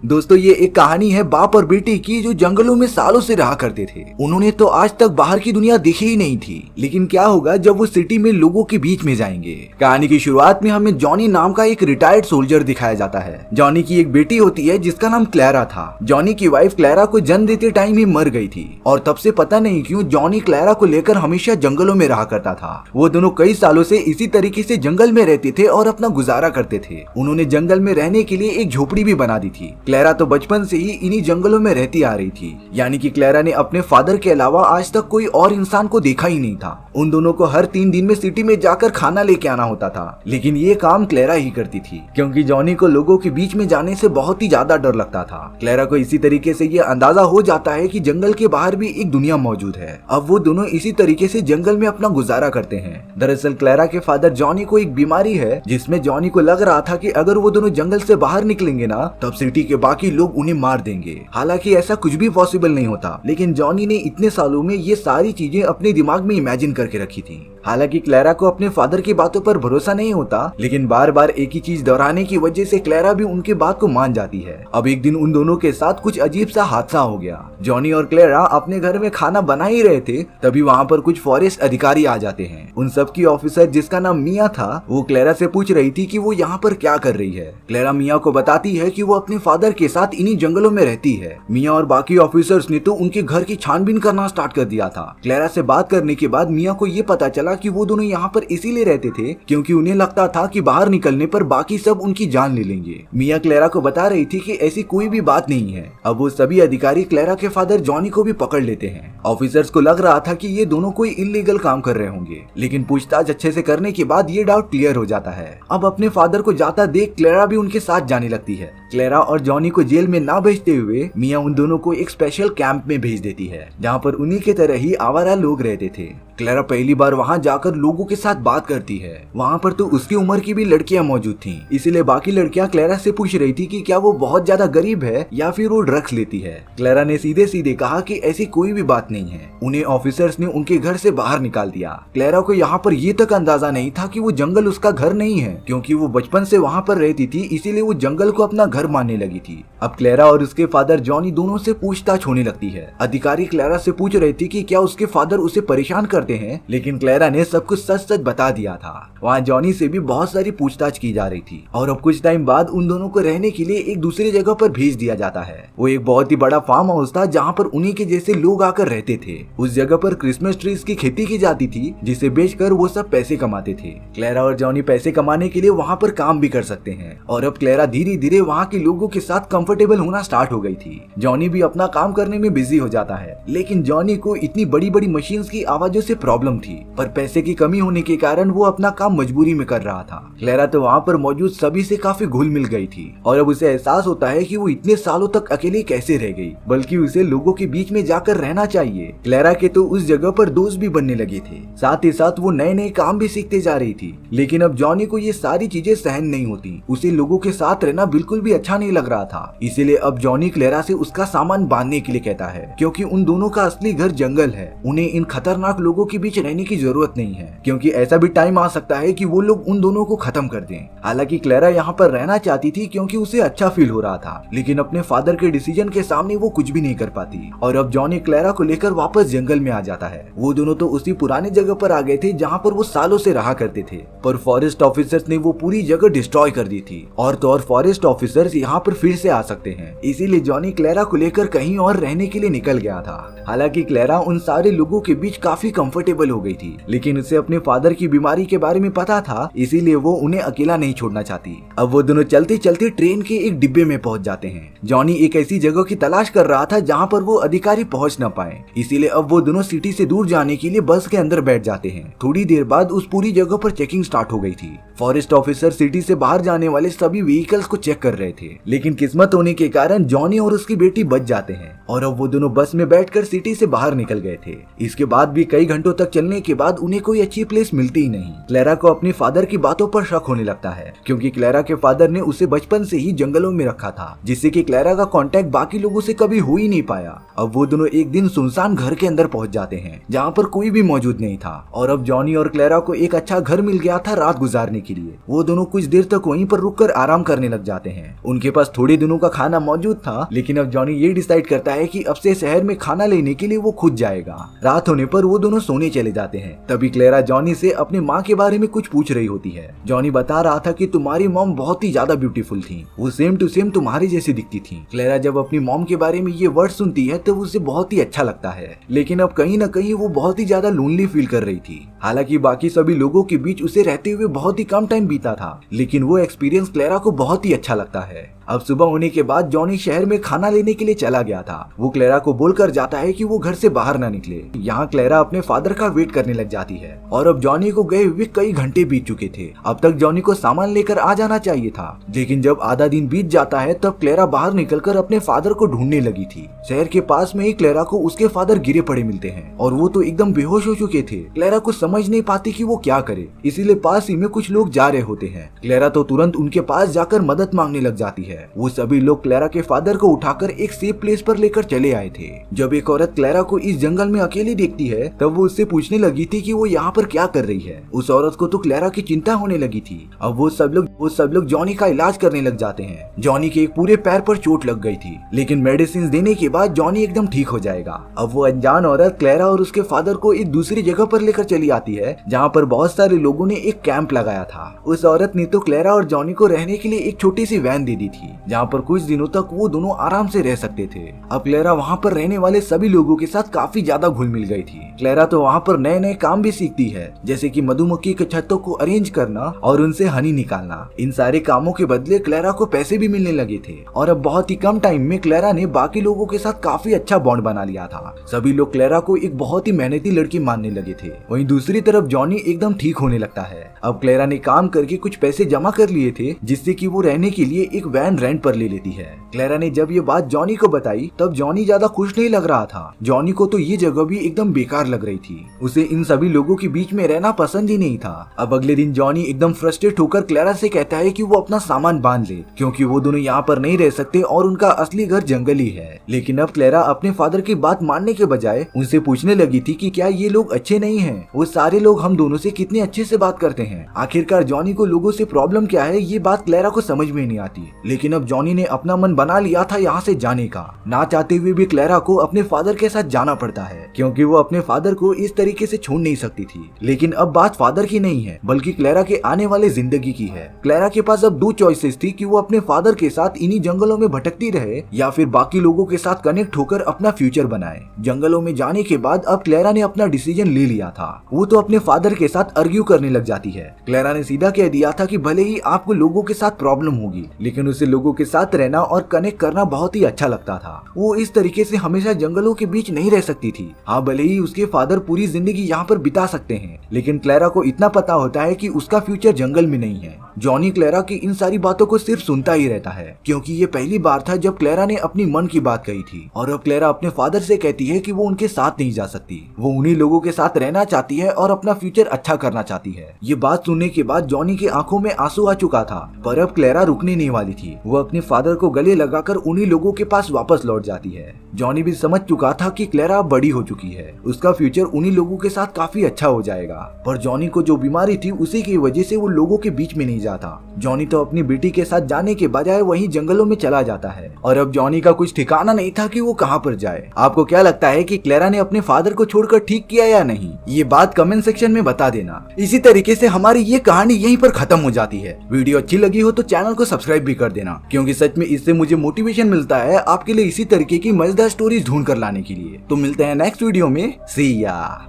दोस्तों ये एक कहानी है बाप और बेटी की जो जंगलों में सालों से रहा करते थे। उन्होंने तो आज तक बाहर की दुनिया देखी ही नहीं थी, लेकिन क्या होगा जब वो सिटी में लोगों के बीच में जाएंगे। कहानी की शुरुआत में हमें जॉनी नाम का एक रिटायर्ड सोल्जर दिखाया जाता है। जॉनी की एक बेटी होती है जिसका नाम क्लैरा था। जॉनी की वाइफ क्लैरा को जन्म देते टाइम ही मर गई थी और तब से पता नहीं क्यों जॉनी क्लैरा को लेकर हमेशा जंगलों में रहा करता था। वो दोनों कई सालों से इसी तरीके से जंगल में रहते थे और अपना गुजारा करते थे। उन्होंने जंगल में रहने के लिए एक झोपड़ी भी बना दी थी। क्लैरा तो बचपन से ही इन्हीं जंगलों में रहती आ रही थी, यानी कि क्लैरा ने अपने फादर के अलावा आज तक कोई और इंसान को देखा ही नहीं था। उन दोनों को हर 3 दिन में सिटी में जाकर खाना लेके आना होता था, लेकिन ये काम क्लैरा ही करती थी क्योंकि जॉनी को लोगों के बीच में जाने से बहुत ही ज्यादा डर लगता था। क्लैरा को इसी तरीके से ये अंदाजा हो जाता है कि जंगल के बाहर भी एक दुनिया मौजूद है। अब वो दोनों इसी तरीके से जंगल में अपना गुजारा करते हैं। दरअसल क्लैरा के फादर जॉनी को एक बीमारी है जिसमें जॉनी को लग रहा था कि अगर वो दोनों जंगल से बाहर निकलेंगे ना तब सिटी के बाकी लोग उन्हें मार देंगे। हालांकि ऐसा कुछ भी पॉसिबल नहीं होता, लेकिन जॉनी ने इतने सालों में ये सारी चीजें अपने दिमाग में इमेजिन करके रखी थी। हालांकि क्लैरा को अपने फादर की बातों पर भरोसा नहीं होता, लेकिन बार बार एक ही चीज दोहराने की वजह से क्लैरा भी उनकी बात को मान जाती है। अब एक दिन उन दोनों के साथ कुछ अजीब सा हादसा हो गया। जॉनी और क्लैरा अपने घर में खाना बना ही रहे थे, तभी वहाँ पर कुछ फॉरेस्ट अधिकारी आ जाते हैं। उन सब की ऑफिसर जिसका नाम मिया था, वो क्लैरा से पूछ रही थी कि वो यहाँ पर क्या कर रही है। क्लैरा मिया को बताती है कि वो अपने फादर के साथ इन्हीं जंगलों में रहती है। मिया और बाकी ऑफिसर्स ने तो उनके घर की छानबीन करना स्टार्ट कर दिया था। क्लैरा से बात करने के बाद मिया को ये पता चला कि वो दोनों यहाँ पर इसीलिए रहते थे क्योंकि उन्हें लगता था कि बाहर निकलने पर बाकी सब उनकी जान ले लेंगे। मिया क्लैरा को बता रही थी कि ऐसी कोई भी बात नहीं है। अब वो सभी अधिकारी क्लैरा के फादर जॉनी को भी पकड़ लेते हैं। ऑफिसर्स को लग रहा था कि ये दोनों कोई इलीगल काम कर रहे होंगे, लेकिन पूछताछ अच्छे से करने के बाद ये डाउट क्लियर हो जाता है। अब अपने फादर को जाता देख क्लैरा भी उनके साथ जाने लगती है। क्लैरा और जॉनी को जेल में ना भेजते हुए मिया उन दोनों को एक स्पेशल कैंप में भेज देती है जहाँ पर उन्हीं के तरह ही आवारा लोग रहते थे। क्लैरा पहली बार वहाँ जाकर लोगों के साथ बात करती है। वहाँ पर तो उसकी उम्र की भी लड़कियां मौजूद थीं, इसीलिए बाकी लड़कियां क्लैरा से पूछ रही थी कि क्या वो बहुत ज्यादा गरीब है या फिर वो ड्रग्स लेती है। क्लैरा ने सीधे सीधे कहा कि ऐसी कोई भी बात नहीं है। उन्हें ऑफिसर्स ने उनके घर से बाहर निकाल दिया। क्लैरा को यहाँ पर ये तक अंदाजा नहीं था कि वो जंगल उसका घर नहीं है, क्योंकि वो बचपन से वहाँ पर रहती थी, इसीलिए वो जंगल को अपना घर मानने लगी थी। अब क्लैरा और उसके फादर जॉनी दोनों से पूछताछ होने लगती है। अधिकारी क्लैरा से पूछ रही थी कि क्या उसके फादर उसे परेशान करते हैं, लेकिन क्लैरा ने सब कुछ सच सच बता दिया था। वहाँ जॉनी से भी बहुत सारी पूछताछ की जा रही थी और अब कुछ टाइम बाद उन दोनों को रहने के लिए एक दूसरी जगह पर भेज दिया जाता है। वो एक बहुत ही बड़ा फार्म हाउस था जहाँ पर उन्हीं के जैसे लोग आकर रहते थे। उस जगह पर क्रिसमस ट्रीज की खेती की जाती थी जिसे बेचकर वो सब पैसे कमाते थे। क्लैरा और जॉनी पैसे कमाने के लिए वहाँ पर काम भी कर सकते हैं और अब क्लैरा धीरे धीरे वहाँ के लोगों के साथ कंफर्टेबल होना स्टार्ट हो गई थी। जॉनी भी अपना काम करने में बिजी हो जाता है, लेकिन जॉनी को इतनी बड़ी बड़ी मशीन्स की आवाजों से प्रॉब्लम थी, पर पैसे की कमी होने के कारण वो अपना काम मजबूरी में कर रहा था। क्लैरा तो वहाँ पर मौजूद सभी से काफी घुल मिल गई थी और अब उसे एहसास होता है कि वो इतने सालों तक अकेले कैसे रह गई, बल्कि उसे लोगों के बीच में जाकर रहना चाहिए। क्लैरा के तो उस जगह पर दोस्त भी बनने लगे थे, साथ ही साथ वो नए नए काम भी सीखते जा रही थी। लेकिन अब जॉनी को ये सारी चीजें सहन नहीं होती। उसे लोगों के साथ रहना बिल्कुल भी अच्छा नहीं लग रहा था, इसीलिए अब जॉनी क्लैरा से उसका सामान बांधने के लिए कहता है, क्योंकि उन दोनों का असली घर जंगल है। उन्हें इन खतरनाक लोगों के बीच रहने की जरूरत नहीं है, क्योंकि ऐसा भी टाइम आ सकता है कि वो लोग उन दोनों को खत्म कर दें। हालांकि क्लैरा यहाँ पर रहना चाहती थी क्योंकि उसे अच्छा फील हो रहा था, लेकिन अपने फादर के डिसीजन के सामने वो कुछ भी नहीं कर पाती। और अब जॉनी क्लैरा को लेकर वापस जंगल में आ जाता है। वो दोनों तो उसी पुराने जगह पर आ गए थे जहाँ पर वो सालों से रहा करते थे, पर फॉरेस्ट ऑफिसर्स ने वो पूरी जगह डिस्ट्रॉय कर दी थी और तो और फॉरेस्ट ऑफिसर्स यहाँ पर फिर से आ सकते हैं। इसीलिए जॉनी क्लैरा को लेकर कहीं और रहने के लिए निकल गया था। हालांकि क्लैरा उन सारे लोगों के बीच काफी कंफर्टेबल हो गई थी, लेकिन उसे अपने फादर की बीमारी के बारे में पता था, इसीलिए वो उन्हें अकेला नहीं छोड़ना चाहती। अब वो दोनों चलते चलते ट्रेन के एक डिब्बे में पहुंच जाते हैं। जॉनी एक ऐसी जगह की तलाश कर रहा था जहां पर वो अधिकारी पहुंच न पाए, इसीलिए अब वो दोनों सिटी से दूर जाने के लिए बस के अंदर बैठ जाते हैं। थोड़ी देर बाद उस पूरी जगह पर चेकिंग स्टार्ट हो गई थी। फॉरेस्ट ऑफिसर सिटी से बाहर जाने वाले सभी व्हीकल्स को चेक कर रहे थे, लेकिन किस्मत होने के कारण जॉनी और उसकी बेटी बच जाते हैं और अब वो दोनों बस में बैठकर सिटी से बाहर निकल गए थे। इसके बाद भी कई घंटों तक चलने के बाद उन्हें कोई अच्छी प्लेस मिलती ही नहीं। क्लैरा को अपने फादर की बातों पर शक होने लगता है, क्योंकि क्लैरा के फादर ने उसे बचपन से ही जंगलों में रखा था, जिससे कि क्लैरा का कांटेक्ट बाकी लोगों से कभी हो ही नहीं पाया। अब वो दोनों एक दिन सुनसान घर के अंदर पहुंच जाते हैं जहाँ पर कोई भी मौजूद नहीं था और अब जॉनी और क्लैरा को एक अच्छा घर मिल गया था रात गुजारने के लिए। वो दोनों कुछ देर तक वहीं पर रुककर आराम करने लग जाते हैं। उनके पास थोड़े दिनों का खाना मौजूद था, लेकिन अब जॉनी ये डिसाइड करता है कि अब से शहर में खाना लेने के लिए वो खुद जाएगा। रात होने पर वो दोनों सोने चले जाते हैं। तभी क्लेरा जॉनी से अपने माँ के बारे में कुछ पूछ रही होती है। जॉनी बता रहा था कि तुम्हारी मॉम बहुत ही ज्यादा ब्यूटीफुल थी, वो सेम टू सेम तुम्हारी जैसी दिखती थी। क्लेरा जब अपनी मॉम के बारे में ये वर्ड सुनती है तो उसे बहुत ही अच्छा लगता है, लेकिन अब कहीं न कहीं वो बहुत ही ज्यादा लोनली फील कर रही थी। हालांकि बाकी सभी लोगों के बीच उसे रहते हुए बहुत ही कम टाइम बीता था, लेकिन वो एक्सपीरियंस क्लेरा को बहुत ही अच्छा लगता है। अब सुबह होने के बाद जॉनी शहर में खाना लेने के लिए चला गया था। वो क्लेरा को बोलकर जाता है कि वो घर से बाहर ना निकले। यहाँ क्लेरा अपने फादर का वेट करने लग जाती है और अब जॉनी को गए हुए कई घंटे बीत चुके थे। अब तक जॉनी को सामान लेकर आ जाना चाहिए था, लेकिन जब आधा दिन बीत जाता है तब क्लेरा बाहर निकलकर अपने फादर को ढूंढने लगी थी। शहर के पास में ही क्लेरा को उसके फादर गिरे पड़े मिलते हैं और वो तो एकदम बेहोश हो चुके थे। क्लेरा को समझ नहीं पाती कि वो क्या करे, इसीलिए पास ही में कुछ लोग जा रहे होते हैं। क्लेरा तो तुरंत उनके पास जाकर मदद मांगने लग जाती है। वो सभी लोग क्लेरा के फादर को उठाकर एक सेफ प्लेस पर लेकर चले आए थे। जब एक औरत क्लेरा को इस जंगल में अकेली देखती है तब वो उससे पूछने लगी थी कि वो यहाँ पर क्या कर रही है। उस औरत को तो क्लेरा की चिंता होने लगी थी। अब वो सब लोग जॉनी का इलाज करने लग जाते हैं। जॉनी के एक पूरे पैर पर चोट लग गई थी, लेकिन मेडिसिन देने के बाद जॉनी एकदम ठीक हो जाएगा। अब वो अनजान औरत क्लेरा और उसके फादर को एक दूसरी जगह पर लेकर चली आती है जहाँ पर बहुत सारे लोगों ने एक कैंप लगाया था। उस औरत ने तो क्लेरा और जॉनी को रहने के लिए एक छोटी सी वैन दे दी थी, जहाँ पर कुछ दिनों तक वो दोनों आराम से रह सकते थे। अब क्लेरा वहाँ पर रहने वाले सभी लोगों के साथ काफी ज्यादा घुल मिल गई थी। क्लेरा तो वहाँ पर नए नए काम भी सीखती है, जैसे कि मधुमक्खी के छत्तों को अरेंज करना और उनसे हनी निकालना। इन सारे कामों के बदले क्लेरा को पैसे भी मिलने लगे थे और अब बहुत ही कम टाइम में क्लेरा ने बाकी लोगों के साथ काफी अच्छा बॉन्ड बना लिया था। सभी लोग क्लेरा को एक बहुत ही मेहनती लड़की मानने लगे थे। वहीं दूसरी तरफ जॉनी एकदम ठीक होने लगता है। अब क्लेरा ने काम करके कुछ पैसे जमा कर लिए थे, जिससे कि वो रहने के लिए एक वैन रेंट पर ले लेती है। क्लेरा ने जब ये बात जॉनी को बताई तब जॉनी ज्यादा खुश नहीं लग रहा था। जॉनी को तो ये जगह भी एकदम बेकार लग रही थी। उसे इन सभी लोगों के बीच में रहना पसंद ही नहीं था। अब अगले दिन जॉनी एकदम फ्रस्ट्रेट होकर क्लेरा से कहता है कि वो अपना सामान बांध ले, क्योंकि वो दोनों यहाँ पर नहीं रह सकते और उनका असली घर जंगल ही है। लेकिन अब क्लेरा अपने फादर की बात मानने के बजाय उनसे पूछने लगी थी कि क्या ये लोग अच्छे नहीं हैं? वो सारे लोग हम दोनों से कितने अच्छे से बात करते हैं। आखिरकार जॉनी को लोगों से प्रॉब्लम क्या है, ये बात क्लेरा को समझ में नहीं आती। लेकिन अब जॉनी ने अपना मन बना लिया था यहाँ से जाने का। ना चाहते हुए भी क्लेरा को अपने फादर के साथ जाना पड़ता है, क्योंकि वो अपने फादर को इस तरीके से छोड़ नहीं सकती थी। लेकिन अब बात फादर की नहीं है, बल्कि क्लेरा के आने वाले जिंदगी की है। क्लेरा के पास अब दो चॉइसेस थी कि वो अपने फादर के साथ इन्हीं जंगलों में भटकती रहे या फिर बाकी लोगों के साथ कनेक्ट होकर अपना फ्यूचर बनाए। जंगलों में जाने के बाद अब क्लेरा ने अपना डिसीजन ले लिया था। वो तो अपने फादर के साथ आर्ग्यू करने लग जाती है। क्लेरा ने सीधा कह दिया था कि भले ही आपको लोगों के साथ प्रॉब्लम होगी, लेकिन उसे लोगों के साथ रहना और कनेक्ट करना बहुत ही अच्छा लगता था। वो इस तरीके से हमेशा जंगलों के बीच नहीं रह सकती थी। हाँ, भले ही उसके फादर पूरी जिंदगी यहाँ पर बिता सकते हैं, लेकिन क्लेरा को इतना पता होता है कि उसका फ्यूचर जंगल में नहीं है। जॉनी क्लेरा की इन सारी बातों को सिर्फ सुनता ही रहता है, क्योंकि ये पहली बार था जब क्लेरा ने अपनी मन की बात कही थी। और अब क्लेरा अपने फादर से कहती है कि वो उनके साथ नहीं जा सकती, वो उन्हीं लोगों के साथ रहना चाहती है और अपना फ्यूचर अच्छा करना चाहती है। ये बात सुनने के बाद जॉनी की आंखों में आंसू आ चुका था, पर अब क्लेरा रुकने नहीं वाली थी। वो अपने फादर को गले लगाकर उन्हीं लोगों के पास वापस लौट जाती है। जॉनी भी समझ चुका था कि क्लेरा बड़ी हो चुकी है, उसका फ्यूचर उन्हीं लोगों के साथ काफी अच्छा हो जाएगा। पर जॉनी को जो बीमारी थी उसी की वजह से वो लोगों के बीच में नहीं जाता। जॉनी तो अपनी बेटी के साथ जाने के बजाय वहीं जंगलों में चला जाता है और अब जॉनी का कुछ ठिकाना नहीं था कि वो कहां पर जाए। आपको क्या लगता है कि क्लेरा ने अपने फादर को छोड़कर ठीक किया या नहीं? ये बात कमेंट सेक्शन में बता देना। इसी तरीके से हमारी ये कहानी यहीं पर खत्म हो जाती है। वीडियो अच्छी लगी हो तो चैनल को सब्सक्राइब भी कर देना, क्योंकि सच में इससे मुझे मोटिवेशन मिलता है आपके लिए इसी तरीके की मजेदार स्टोरीज ढूंढ कर लाने के लिए। तो मिलते हैं नेक्स्ट वीडियो में। सी या।